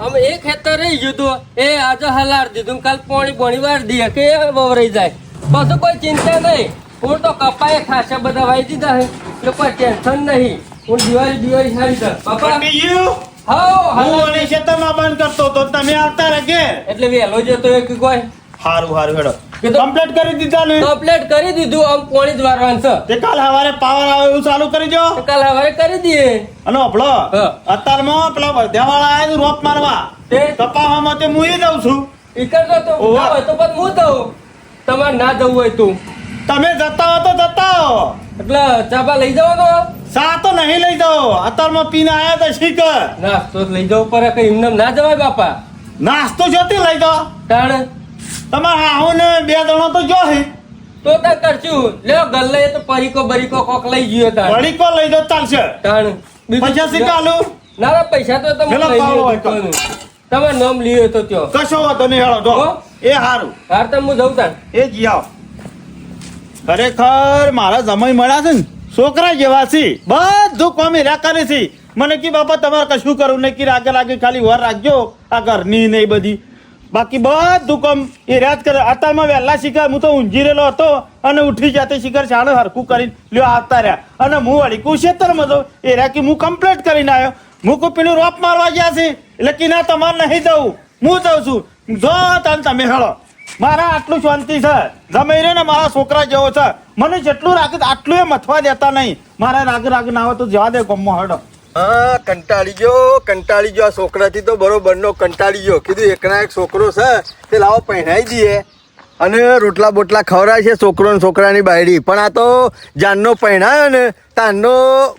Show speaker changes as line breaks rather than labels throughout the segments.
અમે એક ખેતર રહી ગયું તું એ આજે હલાર દીધું કાલ પોણી વાર દઈએ કે વવરાઈ જાય પછી કોઈ ચિંતા નહીં હું તો કપાય ખાસા બધા વાઈ દીધા છે એટલે કોઈ ટેન્શન નહીં હું દિવાળી સારી કર પપ્પા હું
ખેતરમાં બંધ કરતો તો તમે આવતા રહે
એટલે વહેલો જતો એક કોઈ
હારું હેડો કમ્પ્લીટ કરી દીધા ને
કમ્પ્લીટ કરી દીધું આમ પોણી જ વારવાનું છે
તે કાલ સવારે પાવર આવે એવું ચાલુ કરી દો
કાલ સવારે કરી દઈએ
અને આપણો અત્યારમાં પેલા વધ્યાવાળા આયા રોપ મારવા
તે
કપાવામાં તે હું દઉં છું
ઈકર તો ના હોય તો પણ હું દઉં તમારે ના જવું હોય તું
તમે જતા હો તો જતા હો
એટલે ચાબા લઈ જવાનો
સા તો નહીં લઈ જાઓ અત્યારમાં પીને આયા તો શીખ
નાસ્તો લઈ જવું પડે કઈ એમને ના જવાય બાપા
નાસ્તો જોતી લઈ જાઓ
તાણ
તમારે આવો ને 2 દણો તો જો હે
તો તા કરશું લ્યો ગલ્લે તો પરીકો બરીકો કોક લઈ ગયો તાણ
વળીકો લઈ દો ચાલશે
તાણ
પૈસા શીખાલું
ના પૈસા તો તમે
પેલો
લઈ
પાવડો હોય
લ્યો તમારે નામ લીધું તો ત્યો
કશો વાંધો નહીં હેળો જો એ હારું
હાર તો હું જઉં તાણ
એ જી આવો ખરેખર મારા જમાઈ મળ્યા છે ને છોકરા જેવા છે બધું કામ એરા કરે છે મને કી બાપા તમારે કશું કરવું નહીં કી રાગે ખાલી વાર રાખજો આ ઘરની ને એ બધી બાકી બધું કામ એ રાત કરે અત્યારમાં વહેલા શિકાર હું તો ઊંઘી રહેલો હતો અને ઉઠી જાતે શિકાર છાણે હરખું કરીને લ્યો આવતા રહ્યા અને હું વળી કુશેતરમાં તો એ રાકી હું કમ્પ્લીટ કરીને આવ્યો હું કોઈ પેલું રોપ મારવા ગયા છે એટલે કે ના તમારે નહીં જવું હું જઉં છું જો તમે હેળો મારા આટલું શાંતિ છે જમે રે ને મારા છોકરા જેવો છે મને જેટલું રાખે આટલું એ મથવા દેતા નહીં મારા રાગ ના આવે તો જવા દે ગમો હડો
હા કંટાળી ગયો આ છોકરાથી તો બરોબર નો કંટાળી ગયો કીધું એકના એક છોકરો છે તે લાવો પહેરાઈ દઈએ અને રોટલા બોટલા ખવડાય છે છોકરો ને છોકરાની બાયડી પણ આ તો જાનનો પહેણાયો ને તાનનો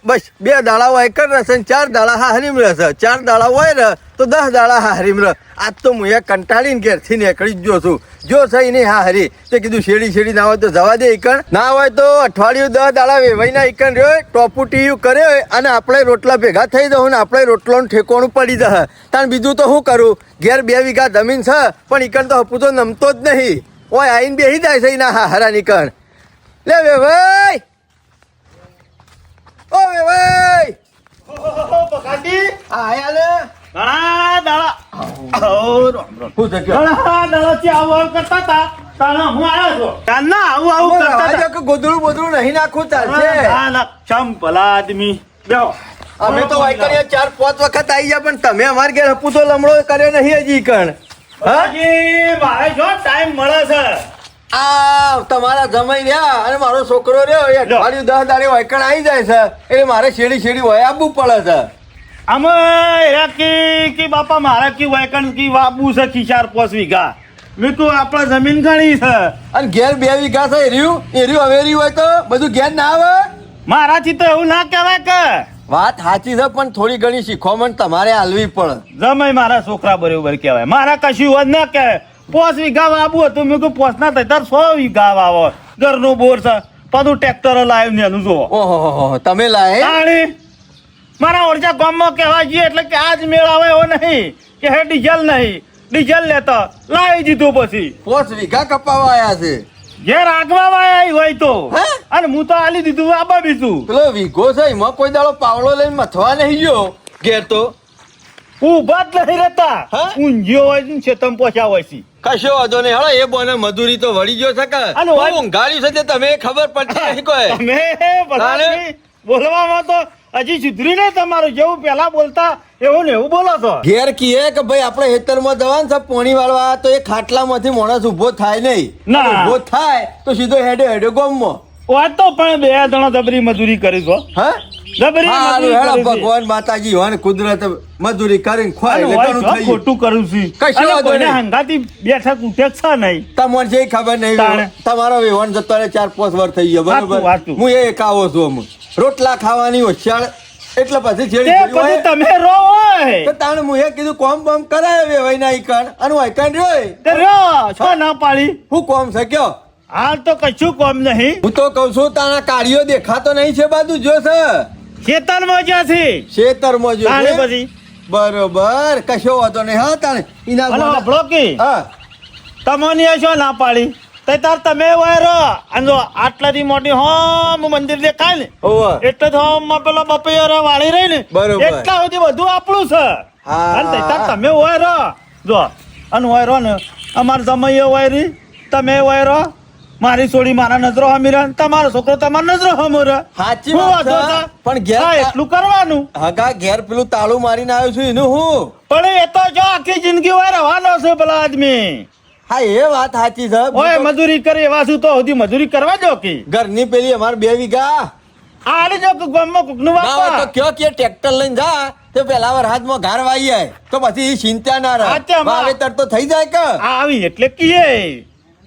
બસ 2 દાડા હોય કર રહેશે 4 દાડા હારીમ રહેશે 4 દાડા હોય ને તો 10 દાડા હારીમ રહે આજ તો હું એ કંટાળીને ઘેરથી નીકળી જ ગયો છું જો સહી નહીં હારી તે કીધું શેડી ના હોય તો જવા દે ઈકણ ના હોય તો અઠવાડિયું 10 દાડા વેવાઈના ઈકણ રહ્યો ટોપુટીયું કર્યો અને આપણે રોટલા ભેગા થઈ જવું ને આપણે રોટલાનું ઠેકોણું પડી જશે તાણ બીજું તો શું કરું ઘેર 2 વીઘા જમીન છે પણ ઈકણ તો હપું તો નમતો જ નહીં ઓય આઈને બેસી જાય છે ના હારા નીકળ લે વેવાઈ ઓ વેવાઈ
બકાટી
આયા લે
ઘણા દાડા
શું છે
ઘણા દાડા થી આવું કરતા હતા તાણે હું આવ્યો છો તાના આવું કરતા હતા
કે ગોદડું નહીં નાખું ચાલશે
ના ચમ ભલા આદમી બેહો
અમે તો વાયકણીએ 4-5 વખત આવી ગયા પણ તમે અમાર ઘેર હપુ તો લમડો કર્યો નહીં હજી કણ
હાજી મારે જો ટાઈમ મળે છે
આ તમારા જમાઈ રહ્યા અને મારો છોકરો રહ્યો એ અઠવાડિયું 10 દાડે વાયકણ આવી જાય છે એટલે મારે શેડી હોય આવવું પડે છે
અમે કે બાપા મારા કી વાયકણ કી વાબુ છે કી 4-5 વીઘા મેં કહું આપણે જમીન ઘણી છે
અને ઘેર 2 વીઘા છે એર્યું હવેરી હોય તો બધું ઘેર ના આવે
મારાથી તો એવું ના કહેવાય કે
વાત સાચી છે પણ થોડી ઘણી શીખવામણ તમારે હાલવી પડે
જમાઈ મારા છોકરા બરોબર કહેવાય મારા કશું હોય ના કહેવાય 5 વીઘા વાબુ હતું મેં કહું 5 ના થાય 100 વીઘા વાવો ઘરનો બોર છે પાછું ટ્રેક્ટર લાવ્યું ને એનું જુઓ
ઓહો તમે લાય
મારા ઓરજા ગામમાં કહેવા જઈએ એટલે કે આજ મેળ આવે એવો નહીં કે હે ડીઝલ નહીં ડીઝલ લેતા લાવી દીધું પછી
5 વીઘા કપાવા આવ્યા છે
ઘેર આગવા વાય હોય તો અને હું તો આલી દીધું આબા બીજું
પેલો વીઘો છે એમાં કોઈ દાડો પાવડો લઈને મથવા નહીં ગયો ઘેર તો
ઉભા જ નહીં રહેતા ઊંઝ્યો હોય છે છેતમ પોછા હોય છે
કશો વાંધો નહીં હળો એ બોને મજૂરી તો વળી ગયો છે કે ઊંઘાડ્યું છે તે તમે ખબર પડતી નહીં કોઈ
તમે બોલવામાં તો હજી સુધરી ને તમારું જેવું પેલા બોલતા એવું ને એવું બોલો છો
ઘેર કીએ કે ભાઈ આપણે ખેતરમાં જવાનું છે પોણી વાળવા તો એ ખાટલામાંથી માણસ ઉભો થાય નહીં
ના
ઉભો થાય તો સીધો હેડે ગોમમાં
વાત તો પણ 2 જણા જબરી મજૂરી કરી છો
હા
જબરી
મજૂરી ભગવાન માતાજી હોય કુદરત મજૂરી કરીને ખોય
ખોટું કરું છું
કશો વાંધો નહીં
હંગાતી બેઠક ઉઠે છે નહીં
તમને જે ખબર નહીં તમારો વેવણ જતો 4-5 વાર થઈ ગયો બરોબર હું એ કાવો છું રોટલા ખાવાની હોશિયાર એટલે પછી છેડી
તમે રો હોય
તો તાણે હું એ કીધું કોમ બોમ કરાય વેવાઈ ના ઈકણ અને વાયકણ
રહ્યો છો ના પાડી
હું કોમ છે કયો
હાલ તો કશું કોમ નહીં
હું તો કઉ છું તારા કાર્યો દેખાતો નહીં છે બાજુ જો છે
ખેતરમાં જ્યાંથી
ખેતરમાં જો
પછી
બરોબર કશો વાંધો નહીં હા તાણે
ઇના બ્લોકી
હા
તમને છો ના પાડી તાર તમે વાયરો અને જો આટલાથી મોટી હોમ મંદિર દેખાય ને એટલે તો હોમ માં પેલા બપૈયા વાળી રહી ને
બરોબર
એટલા સુધી બધું આપણું છે
હા.
અને તૈતાર તમે હોય રહો જો અને હોય રહો ને અમાર જમાઈએ હોય રી તમે હોય રહો મારી છોડી મારા નજરો હમીરે તમારો છોકરો તમારા નજરો હમીરે
સાચી
શું
વાત
વાંધો
છે.
છે?
પણ ઘેર
હા, એટલું કરવાનું
હગા ઘેર પેલું તાળું મારીને આવ્યો છું એનું હું
પણ એ તો જો આખી જિંદગી હોય રહેવાનો છે પેલા આદમી
હા એ વાત સાચી છે
ઓય મજૂરી કરે એવા શું તો સુધી મજૂરી કરવા જો કે
ઘરની પેલી અમારે 2 વીઘા
આલી જો કે ગામમાં કોકનું
ના હોય તો
વાપા
કયો કે ટ્રેક્ટર લઈને જા તો પેલા વરસાદમાં ઘાર વાઈ જાય તો પછી ઈ ચિંતા ના રહે
સાચા માં.
વાવેતર તો થઈ જાય કે
આવી એટલે કીએ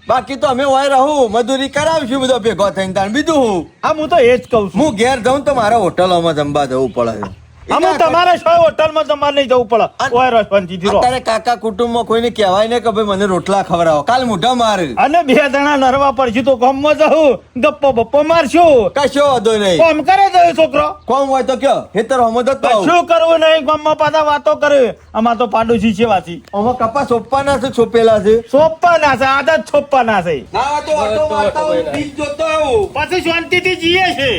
બાકી તો અમે હોય રહું મજૂરી કરાવશું બધો ભેગો થઈને તાણ બીજું હું
આ હું તો એ જ કહું છું
હું ઘેર જાઉં તો મારે હોટલોમાં જમવા જવું પડે છે.
આમ તમારે શો હોટલમાં તમારે નહીં જવું પડે ઓય રસપંચી રહો
અત્યારે કાકા કુટુંબમાં કોઈને કહેવાય ને કે ભાઈ મને રોટલા ખવડાવો કાલ મોઢા માર
અને 2 જણા નરવા પડશે તો ગામમાં જવું ગપ્પો બપ્પો મારશું
કશો વાંધો નહીં
કોમ કરે છે એ છોકરો
કોમ હોય તો કયો હેતર હોમો તો
શું કરવું નહીં ગામમાં પાછા વાતો કરે અમાર તો પાડોશી છે વાસી
આમાં કપા સોપાના છે છોપેલા છે
સોપવાના છે આદત છોપવાના છે
ના હોય તો ઓટો મારતા હું બીજ જોતો આવું
પછી શાંતિથી જીએ છે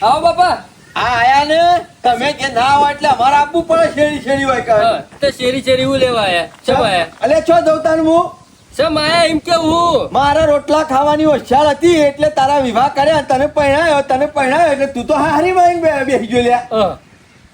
આવો બાપા
આ આયા ને તમે કે ના હોય એટલે અમારે આપવું પડે શેરી શેરી હોય
હા,
કાંઈ.
તો શેરી શેરી હું લેવા આયા ચમ આયા
અલે છો દઉતાન હું
ચમ આયા એમ કેવું
મારા રોટલા ખાવાની હોશિયાર હતી એટલે તારા વિવાહ કર્યા તને પરણાયો એટલે તું તો હારી માં બેસી ગયો લ્યા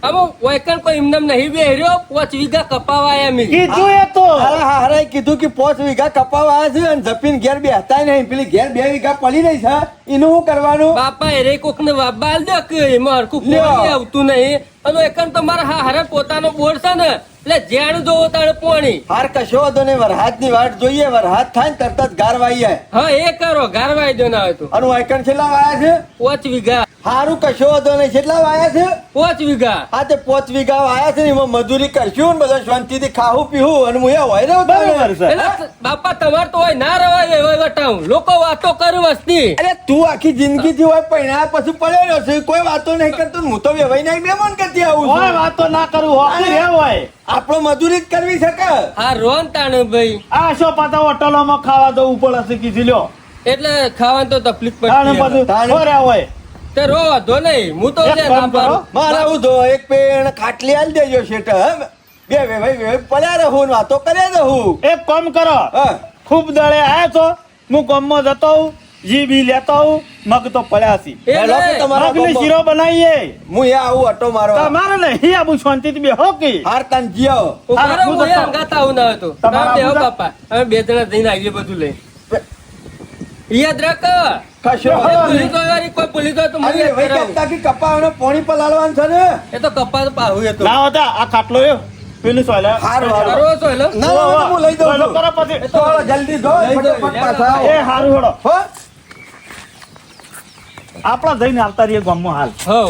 હવે વૈકણ કોઈ એમને નહીં બેહર્યો 5 વીઘા કપાવા આયા મી
કીધું એ તો
અરે હારે કીધું કે 5 વીઘા કપાવા આવ્યા છે અને જપીન ઘેર બેહતા નહીં પેલી ઘેર 2 વીઘા પડી રહી છે એનું શું કરવાનું
બાપા એરે કોક ને વાબાલ દે કે એમાં હરખું
લ્યો.
પોણી આવતું નહીં અને એકણ તમારા હારે પોતાનો બોર છે ને એટલે જ્યાં જોવો તાણે પોણી
હાર કશો હતો ને વરહાદ ની વાટ જોઈએ વરહાદ થાય ને તરત જ ગાર વાઈ જાય
હા એ કરો ગારવાઈ દો ના હોય તો
અને વાયકણ છેલ્લા વાયા છે
5 વીઘા
હારું કશો હતો નહીં કેટલા વાયા છે
5 વીઘા
હા તે 5 વીઘા વાયા છે ને એમાં મજૂરી કરશું ને બધા શાંતિથી ખાવું પીવું અને હું એ હોય રહ્યો
બરાબર છે
એટલે બાપા તમાર તો હોય ના રવાય એવા વટાવું લોકો વાતો કરે વસ્તી
અરે તું આખી જિંદગી થી હોય પૈણા પછી પડેલો છે કોઈ વાતો નહીં કરતો ને હું તો વેવાઈ નહીં મહેમાન કરતી આવું
ઓય
છું
વાતો ના કરું હોકી રે હોય
આપણો મજૂરી જ કરવી શકે
હા રોન તાણે ભાઈ
આ શો પાછા હોટલોમાં ખાવા જવું પડે છે કીધી લ્યો
એટલે ખાવાનું તો તકલીફ
તાણે
પડતી
બધું
તાણે.
ઓરે હોય
તે રો વાંધો નહીં હું તો
એક
લે
કામ
ના
કરો.
પાડું.
મારે હું તો એક પેણ ખાટલી આલી દેજો શેઠ હે બે વેવાઈ પડ્યા રહું ને વાતો કર્યા રહું
એક કામ કરો
હા
ખૂબ દળે આયા છો હું ગામમાં જતો હું જી બી લેતો હું મગ તો પડ્યા છે
એ
હેલો કે
નહીં.
તમારા
મગની
ગામમાં?
શીરો બનાવીએ
હું એ આવું અટો મારવા
તમારે નહીં આબુ શાંતિથી બેહો કે
હાર તાન જીઓ
ઉભા
હા,
રહો,
હું
હું એ
જતો.
હંગાત આવું ના હતો
તમારા
તમે બેહો
આબુ
બાપા અમે 2 જણા જઈને આવીએ બધું લઈ યાદ રાખ
કશો
હા.
વાંધો નહીં.
ભૂલી તો યાર, કોઈ ભૂલી તો હું
અરે
યાદ
વેવાઈ
કરાવું.
કહેતા કે કપાવાનો પોણી પર લાડવાનું છે ને
એ તો કપાસ પાહુ એ તો
ના હોતા આ ખાટલો એ પેલું સોયલા
હારું, હારું.
કરો છો એટલે
ના ના, ના, હું લઈ દઉં
સોયલો
છું.
કરો પછી
એ તો હવે જલ્દી ધો
લઈ દો,
ફટાફટ
લે,
પાછા આવો.
એ હારું હેડો
હો
આપણા જઈને આવતા રહીએ ગામમાં હાલ
હવ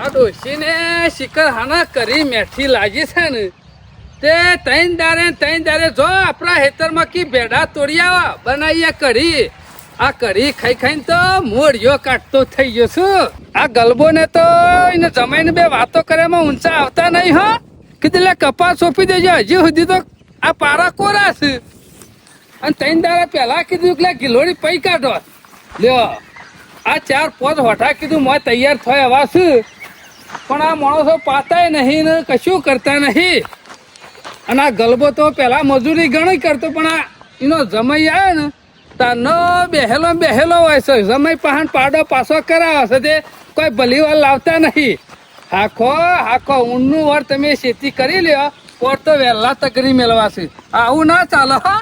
આ ડોશીને શિખર હાના કરી મેઠી લાગી છે ને તે તૈન દારે જો આપણા હેતરમાં કી ભેડા તોડી આવા બનાવીએ કઢી આ કઢી ખાઈ ખાઈને તો મોઢિયો કાઢતો થઈ ગયો છું આ ગલબો ને તો એને જમાઈને 2 વાતો કર્યામાં ઊંચા આવતા નહીં હો કીધું લે કપાસ સોંપી દેજો હજી સુધી તો આ પારા કોરા છે અને તૈન દાડા પહેલા કીધું કે લે ગિલોડી પૈ કાઢો લ્યો આ 4-5 હોઠા કીધું મોય તૈયાર થયા આવા છું પણ આ માણસો પાતાય નહીં ને કશું કરતા નહીં અને આ ગલબો તો પેલા મજૂરી ઘણી કરતો પણ આ એનો જમાઈ આવે ને તારનો બેહેલો હોય છે જમાઈ પહાણ પાડો પાછો કરાવે છે તે કોઈ ભલી વાર લાવતા નહીં હાખો ઊનનું વાર તમે ખેતી કરી લ્યો પોર તો વહેલા તકરી મેળવાશે આવું ના ચાલો હા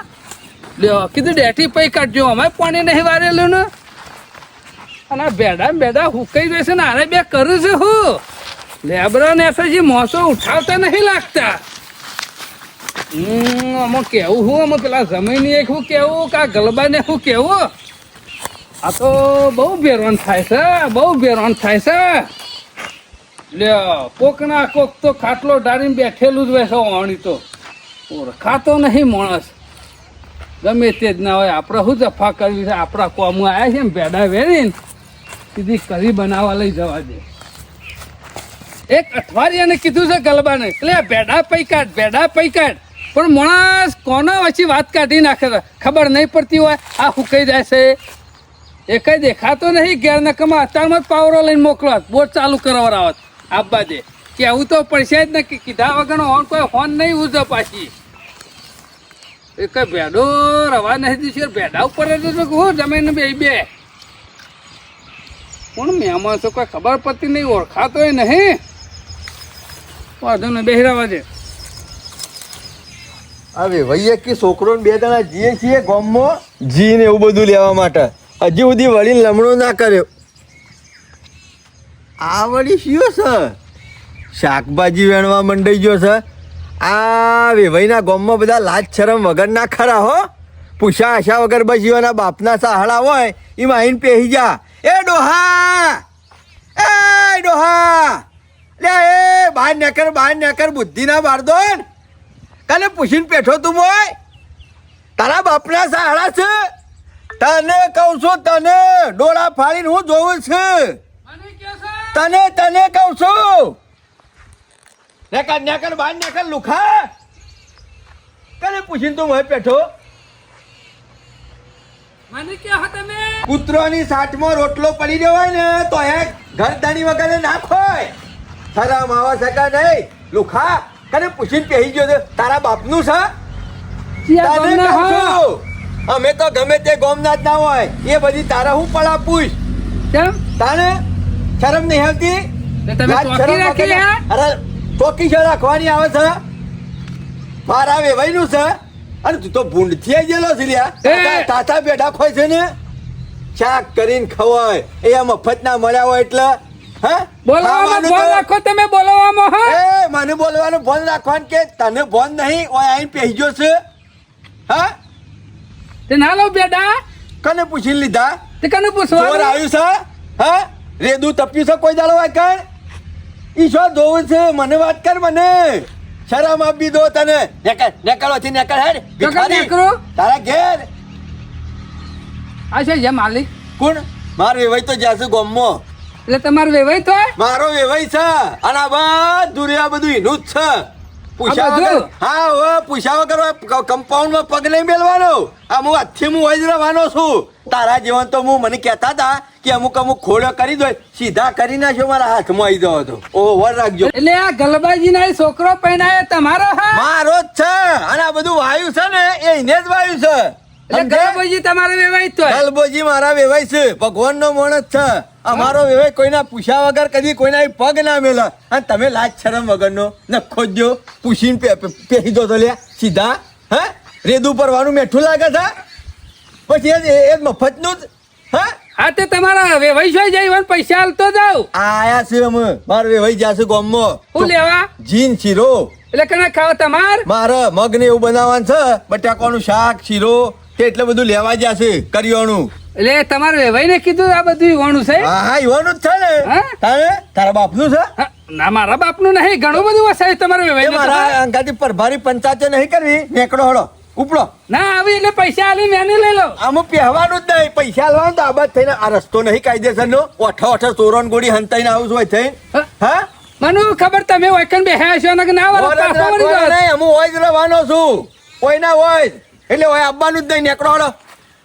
લ્યો કીધું ડેઠી પૈ કાઢજો અમે પાણી નહીં વારેલું ને અને આ બેડા હુકાઈ જશે ને આને 2 કરું છે હું લેબરા ને હજી મોસો ઉઠાવતા નહીં લાગતા આમાં કેવું હું આમાં પેલા જમીન એક હું કેવું કે આ ગલબા ને હું કેવું આ તો બહુ બેરોન થાય છે લ્યો કોક ના કોક તો ખાટલો ડાળીને બેઠેલું જ બેસો વાણી તો ઓળખાતો નહીં માણસ ગમે તે જ ના હોય આપણે શું જફા કરવી છે આપણા કોમમાં આવ્યા છે ને ભેડા વેરીને સીધી કરી બનાવવા લઈ જવા દે એક અઠવાડિયાને કીધું છે ગલબાને એટલે ભેડા પૈ કાઢ પણ માણસ કોના વચ્ચે વાત કાઢી નાખે છે ખબર નહીં પડતી હોય આ હુકાઈ જાય છે એ કઈ દેખાતો નહીં ઘેર ને કમા અત્યારમાં જ પાવરો લઈને મોકલો બોટ ચાલુ કરાવરાવત આપવા દે કેવું તો પડશે જ ને કે કીધા વગરનો હોન કોઈ હોન નહીં ઉજે પાછી એ કઈ ભેડો રવા નહીં દીધી ભેડા ઉપર જ તો હું જમીન બે કોણ મહેમાન છો કોઈ ખબર પડતી નહીં ઓળખાતો નહીં વાંધો ને બેહરાવા દે
હવે વૈયક કે છોકરો બે જણા જીએ છીએ ગામમાં જી ને એવું બધું લેવા માટે હજી સુધી વળીને લમણો ના કર્યો આ વળી શિયો છે શાકભાજી વેણવા મંડાઈ ગયો છે આ વેવાઈના ગામમાં બધા લાજ શરમ વગર ના ખરા હો પૂછા આશા વગર બસ ઈવાના બાપના સહાડા હોય એમાં આઈને પેહી જા એ ડોહા લે એ બહાર નેકર બુદ્ધિના બારદોન કાલે પૂછીને પેઠો તું મોય તારા બાપના સહાડા છે તને કહું છું તને ડોળા ફાડીને હું જોઉં છું તને કહું છું નેકર બહાર નેકર લુખા કાલે પૂછીને તું મોય પેઠો
મને કે હા તમે
કૂતરોની સાઠમાં રોટલો પડી રહ્યો હોય ને તો એ ઘર દાણી વગર નાખોય શરમ આવા શકા નહીં લુખા કને પૂછીને પહેરી ગયો છે તારા બાપનું છે તને કહું છું. અમે તો ગમે તે ગોમનાથ ના હોય એ બધી તારા હું પડા પૂછ
કેમ
તાને શરમ નહીં આવતી
તમે
લાજ
ચોકી
શરમ
રાખી
વગર-
યાર?
અરે ચોકી છે રાખવાની આવે છે મારા વેવાઈનું છે અને તું તો ભૂંડથી આવી ગયેલો છે લ્યા
એ!
તાતા બેઠા ખોય છે ને શાક કરીને ખવાય એ મફત ના મળ્યા હોય એટલે હા
બોલાવવામાં
ખાવાનું
બોલ
તો-
રાખો તમે બોલાવવામાં હા
એ મને બોલવાનું ફોન રાખવાનું કે તને ફોન નહીં ઓય આઈને પહેજો છે હા
તે ના લો બેડા
કને પૂછી લીધા
તે કને
ચોર
પૂછવા
આવ્યું છે હા રેદું તપ્યું છે કોઈ દાડો વાકર ઈ શું જોવું છે મને વાત કર મને શરમ આપી દો તને નેકળો થી નેકળ હેડ ભિખારી.
નેકળો?
તારા ઘેર
આ છે જે માલિક
કોણ માર વેવાઈ તો જાસુ ગોમમાં
એટલે તમારું વેવાઈ તો
મારો વેવાઈ છે અને આ બધું રે આ બધું એનું જ છે પૂછા
આ બધું?
વગર હા હવે પૂછા વગર કમ્પાઉન્ડમાં પગ નહીં મેલવાનો આ હું આજથી હું વહી જ રહેવાનો છું તારા જીવન તો હું મને કહેતા હતા કે અમુક ખોડો કરી દો સીધા કરી નાખ્યો મારા હાથમાં આવી જવો તો ઓ વર રાખજો
એટલે આ ગલબાજી ના છોકરો પહેણાયો તમારો હા
મારો જ છે અને આ બધું વાયુ છે ને એ એને જ વાયુ છે
એટલે ગલબાજી તમારો વેવાઈ તો
ગલબોજી મારા વેવાય છે ભગવાન નો માણસ છે અમારો વેવાય કોઈના પૂછ્યા વગર કદી કોઈના પગ ના મેલા અને તમે લાજ શરમ વગરનો નખો જ દો પૂછીને પહેરી દો તો લ્યા સીધા હા રેદું પરવાનું મેઠું લાગે છે પછી એ મફતનું જ હા
હા તે તમારા વેવાઈ છો જાય પૈસા હાલતો જાવ
આયા છે અમે મારો વેવાઈ જાશે ગામમાં
હું લેવા
જીન શીરો
એટલે કને ખાવ તમાર
મારે મગ ને એવું બનાવવાનું છે બટાકાનું શાક શીરો તે એટલે બધું લેવા જશે કરિયાણું
એટલે તમારે વેવાઈ ને કીધું આ બધું હોવાનું છે
હા હા ઈવાનું જ છે ને
હા?
તારા બાપનું છે
હા, ના મારા બાપનું નહીં ઘણું બધું વસાય તમારે
એ
વેવાઈ
મારા અંગાથી પરભારી પંચાયત નહીં કરવી નેકડો હળો ઉપડો
ના આવી એટલે પૈસા આલી મેને લઈ લો
આમ પહેવાનું જ નહીં પૈસા લાવવાનું તો આબાદ થઈને આ રસ્તો નહીં કાયદેસર નો ઓઠો ચોરોન ગોળી હંતાઈને આવું છું થઈને
હા?
હા
મને ખબર તમે વૈકન બેહ્યા છો ને કે ના વાળા પાછો વળી જાઓ.
નહીં હું હોય જ રહેવાનો છું કોઈ ના હોય એટલે હોય આવવાનું જ નહીં નેકડો હળો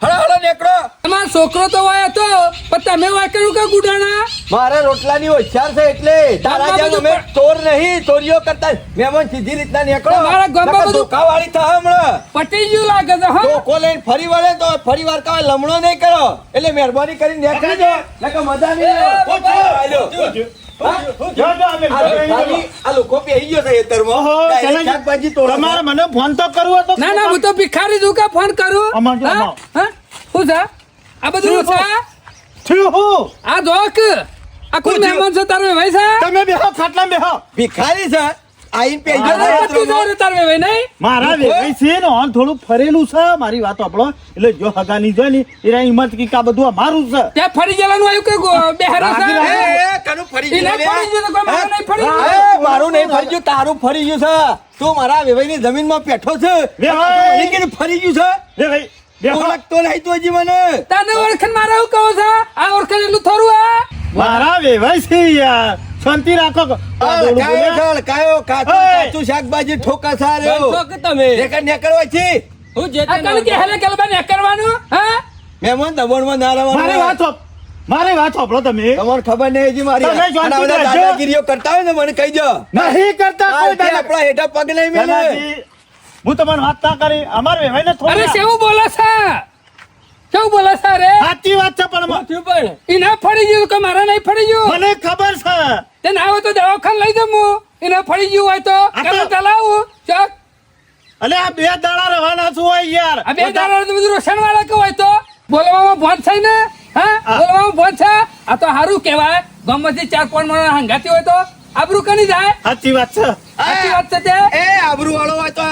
હળો નેકડો
તમારો છોકરો તો વાય હતો પણ તમે વૈકન કે ગુડાણા
મારે રોટલાની હોશિયાર છે એટલે તારા
ગામમાં
જેમ
બધું
અમે ચોર નહીં ચોરીઓ કરતા મહેમાન સીધી રીતના નીકળો
તમારા ગામમાં બધું-
ધોકાવાળી થાય હમણાં
પટી ગયું લાગે છે હા
ધોકો લઈને ફરી વળે તો ફરી વાર કાંઈ લમણો નહીં કરો એટલે મહેરબાની કરીને નીકળી જાઓ નકર મજા નહીં આવે. આ લોકો બેહી ગયો છે ખેતરમાં.
ઓહો,
ડાયરેક્ટ શાકભાજી તોડવા.
તમારે મને ફોન તો કરવો હતો
ના ના હું તો ભિખારી છું કે ફોન કરું
અમાર જો,
હા?
અમાર.
હા? શું છે આ બધું
શું
છે
થયું હું
આ જોક આ કોઈ
શું થયું?
મહેમાન છે તારો વેવાઈ છે
તમે બેહો ખાટલામાં બેહો
ભિખારી છે આઈને બેહી ગયો છે
આ પતી
ખેતરમાં.
જાય તારો વેવાઈ નહીં
મારા વેવાઈ છે ને ઓન થોડું ફરેલું છે મારી વાત આપણો એટલે જો હગાની જોઈ ને એના હિંમત કી આ બધું અમારું છે
ત્યાં ફરી જવાનું આવ્યું કે બેહારા છે
રાજી
એ,
રાજી.
એ, કનું ફરી
ઈ
ગયું
નહીં ફરી ગયું તો કોઈ મારું નહીં ફરી ગયું.
એ, મારું નહીં ફરી ગયું તારું ફરી ગયું છે તું મારા વેવાઈની જમીનમાં બેઠો છે
વેવાઈ!
મને કીધું ફરી ગયું છે
વેવાઈ બેહો
ઓળખતો નહીં તું હજી મને
તને ઓળખણ મારે એવું કહો છો આ ઓળખણ એટલું થોડું આ
મારા વેવાઈ છે યાર શાંતિ રાખો આ બોલું
કાયો
બોલ્યા.
ચાલ, કાયો કાચું
ઓય!
કાચું શાકભાજી ઠોકા સાર્યો
બનશો કે તમે
નેકળ નેકળવા છે
હું જે
આ કણ કે હેલે ગલબા ને કરવાનું હા
મહેમાન દમણમાં ના
મારી
રહેવાનું
વાત હોપ. મારી વાત સાંભળો તમે
તમારે ખબર નહીં હજી મારી
તમે શાંતિ
અને આ બધા
રાખજો.
દાદાગીરીઓ કરતા હોય ને મને કહી દો
નહીં કરતા કોઈ
કાલથી
દાદા.
આપણા હેઠા પગ નહીં મેલે
શેનાજી, હું તમારી વાત ના કરી અમારે વેવાઈને
અરે
થોડી
કેવું બોલે છે કેવું બોલે છે રે
સાચી વાત છે પણ
શું થયું પણ
ઈ ના ફરી ગયું કે મારા નહીં ફરી ગયું
મને ખબર છે
તે ના હોય તો દવાખાને લઈ દઉં હું એને ફરી ગયું હોય તો
આ તો-
કેમ ચલાવું ચોક
અલે આ 2 દાડા રહેવાના છું હોય યાર
આ બે દાડા તો બધું રોશન વાળા કે હોય તો બોલવામાં ભોજ છે ને હા
આ-
બોલવામાં ભોજ છે આ તો સારું કહેવાય ગમમાંથી 4-5 માણસ હંગાતી હોય તો આબરૂ કરી જાય
સાચી વાત છે
સાચી વાત છે તે
એ આબરૂ વાળો હોય તો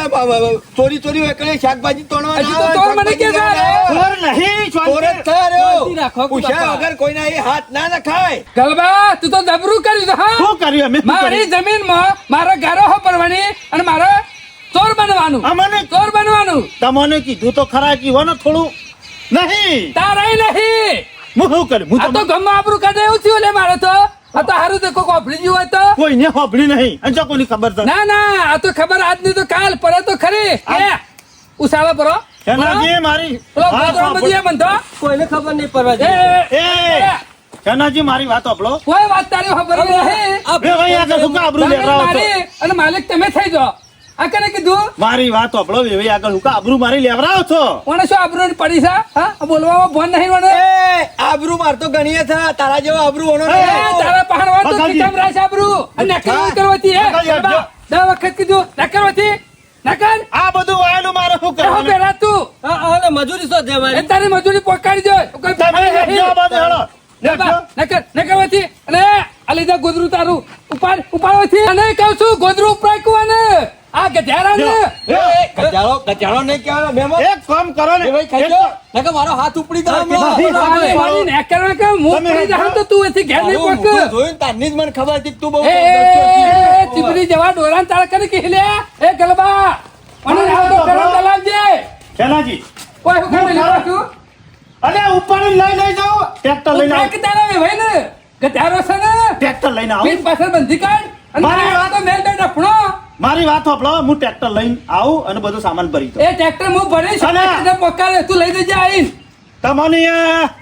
ચોરી ચોરી હોય કે શાકભાજી તોડવા
હજી
ના
તો
આવે,
તોડ મને કે
શાકભાજી
છે.
ના આવે.
ચોર નહીં
ચોર જ
શાંતિ.
થાય રહ્યો.
શાંતિ રાખો,
પૂછ્યા
બાપા.
વગર કોઈના એ હાથ ના નખાય
ગલબા તું તો દબરું કર્યું છે હા
શું કર્યું અમે શું
મારી
કર્યું?
જમીનમાં મારા ગારો વાપરવાની અને મારે ચોર બનવાનું
અમને
ચોર બનવાનું
તમને કીધું તો ખરા કીધું ને થોડું નહીં
તારાય નહીં
હું શું કર્યું હું
આ તો
તમને
ગમમાં આબરૂ કાઢે એવું થયું લે મારે તો આ તો હારું તો કોઈ ઓફળી ગયું હોય તો
કોઈને હોભળી નહીં અને જો કોની ખબર છે
ના ના આ તો ખબર આજની તો કાલ પડે તો ખરી એ ઉસાળા પરો
શેનાજી મારી
પેલો
વાત
ગોદડો
સાંભળો.
બધીએ બંધો
કોઈને ખબર નહીં પડવા
એ,
દે
એ શેનાજી મારી વાત સાંભળો
કોઈ વાત તારી ખબર નહીં
બે ભાઈ આગળ શું કાં આબરૂ
તમે
લેવડાવો છો?
મારી અને માલિક તમે થઈ જાઓ આ કને કીધું
મારી વાત સાંભળો બે ભાઈ આગળ હું કાં આબરૂ મારી લેવડાવો છો
મને શું આબરૂ પડી છે હા આ બોલવામાં ભોન નહીં મને
એ આબરૂ મારતો ગણીએ છે તારા જેવો આબરૂ હોનો
એ,
નહીં.
તારા પહાડવા તો
બગાજી.
ખીચામ રાખ આબરૂ અને નકર કરવાથી હે
બગાજી આપજો.
10 વખત કીધું નકરવાથી નકર
આ બધું વાયેલું મારે શું
એહો
કરવાનું
બેરા તું
અને મજૂરી શું દે
એ
મારી
તારી મજૂરી પોકાડી દો કોઈ
તમે
પકડી
હેડજો આ બાજુ હેડો. હેડજો.
નકરવાથી અને આ લીધા ગોદરું તારું ઉપાડવાથી અને કહું છું ગોદરું ઉપાડવાને આ ગધેડાને
એ,
ગજાળો નહીં કહેવાનો મહેમાન.
એક કામ કરો ને
એ ભાઈ ખાઈ લો. નકર મારો હાથ ઉપડી જાય હમણાં.
નથી.
મારી મારી નેકરવા કે મું
તમે
પડી જાઉં તો તું એથી ઘેર નહીં
તારું
પોક
મોઢું જોઈને તારની જ મને ખબર હતી કે તું બહુ
એ
દર્શો છે.
ચીબડી જવા ડોરાન તારા કરી કે લે એ ગલબા અને ના તો ગરમ દલાવજે
શેનાજી
કોઈ હુકમ નહીં રાખું
અરે ઉપાડી લઈ જાઓ ટ્રેક્ટર લઈને આવો
કે તારા વે ભાઈ ને ગધારો છે ને
ટ્રેક્ટર લઈને આવો
પીઠ પાછળ બંધી કાઢ અને
મારી
આ તો મેલ બે ડફણો
મારી વાત સાંભળો હું ટ્રેક્ટર લઈને આવું અને બધું સામાન ભરી દઉં
એ ટ્રેક્ટર હું ભરીશ
અને-
અને પોકારે તું લઈ જજે આઈન
તમને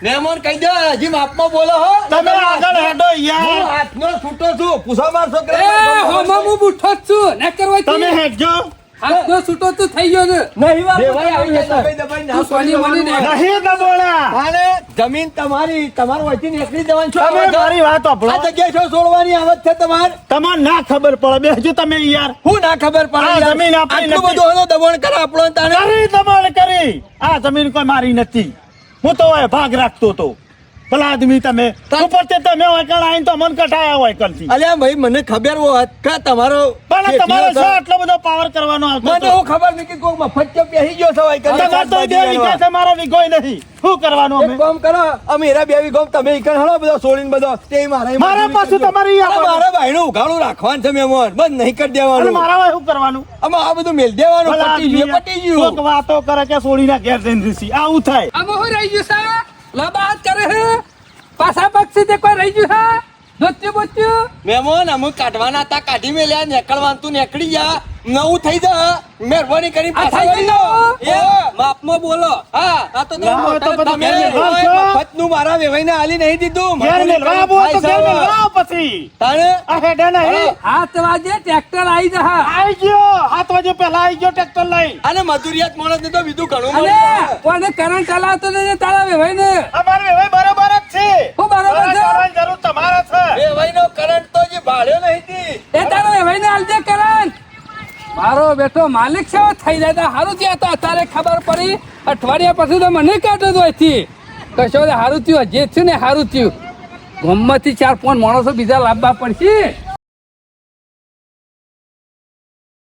મહેમાન કહી દે હજી માપમાં બોલો હો
તમે આગળ હેડો
હું
યાર
હાથનો છૂટો છું પૂછો માર
એ
છોકરા
હોમો હું બુઠ્ઠો જ છું ને કરવા
તમે હેડજો
હાથનો છૂટો તું થઈ ગયો છે
નહીં વાત
દેવાય આવી જાય દબાઈ દબાઈને
તું સોની મની ને
નહીં દબોળા
આને જમીન તમારી તમારું વચ્ચે નીકળી જવાનું છો
તમે મારી વાત
આ
સાંભળો
જગ્યાએ છો છોડવાની આવત છે તમાર
તમારે ના ખબર પડે બેસજો તમે યાર
હું ના ખબર પડે
આ
યાર.
જમીન આપણી
આટલું
નથી.
બધું હનો દબાણ કરે આપણો તાણે
કરી દબાણ કરી આ જમીન કોઈ મારી નથી હું તો હવે ભાગ રાખતો હતો ભલા આદમી તમે ઉપરથી તમે હોય કણ આઈને તો મન કટાયા હોય કણથી
અલ્યા ભાઈ મને ખબર હોત કે તમારો
પણ તમારે
ખેતીનો
શું આટલો બધો પાવર કરવાનો આવતો
મને
હતો?
હું ખબર નહીં કે કોઈ મફત ચો બેસી ગયો છો હોય કરીને
તમારે તો બે
શાકભાજી
વીઘા છે મારો વીઘોય નહીં શું કરવાનું
એક
અમે
કામ કરો અમે એરા બે વીઘો તમે ઈકણ હળો બધો છોડીને બધો તે મારા
મારા પાછું તમારી યાર
મારા ભાઈનું ઉઘાડું રાખવાનું છે મહેમાન બંધ નહીં કરી
અને
દેવાનું
મારા વાય શું કરવાનું
અમે આ બધું મેલ દેવાનું
ભલા
પટી
આદમી
ગયું પટી
કોક
ગયું
વાતો કરે કે સોડીના ઘેર જઈને રીસી આવું થાય
આમાં હું રહી ગયું છે લબાત કરે હે પાછા પક્ષી તે કોઈ રહી ગયું છે દોત્યું બોત્યું
મહેમાન અમે કાઢવાના હતા કાઢી મેલ્યા નીકળવાનું તું નીકળી જા નવું થઈ જા મહેરબાની કરી
આ
પાછા
થઈ
વળી
ગયું?
જાઓ. એ
માપમાં બોલો
હા
આ તો તમે
ના, હવે તો
મોટા
બધું
તમે
ઘેર મેલવા છો.
મફતનું મારા વેવાઈને આલી નહીં દીધું
ઘેર
મજૂરી
મેલવા
કરીને
આવો તો
ખાય
ઘેર
છે.
મેલવા આવો પછી
તાણે
આ હેડે નહીં
હાથ વાજે ટ્રેક્ટર આવી જા
આઈ ગયો 7 વાગે પહેલા આઈ ગયો ટ્રેક્ટર લઈ
અને મજૂરિયાત માણસ ને તો બીજું ઘણું
અને
મળે
કોને કરંટ ચલાવતો ને તારા વેવાઈ ને
અમારે હવે બરોબર જ છે
હું બરોબર છે
કરવાની જરૂર તમારે છે
વેવાઈનો કરંટ તો જે ભાડ્યો નહીં તી.
એ તારા વેવાઈ ને આલજે કરંટ મારો બેટો માલિક છે થઈ જાય તો સારું થયા તો અત્યારે ખબર પડી અઠવાડિયા પછી તો મને કાઢો તો અહીંથી કશો સારું થયું જે થયું ને સારું થયું ગામમાંથી 4-5 માણસો બીજા લાવવા પડશે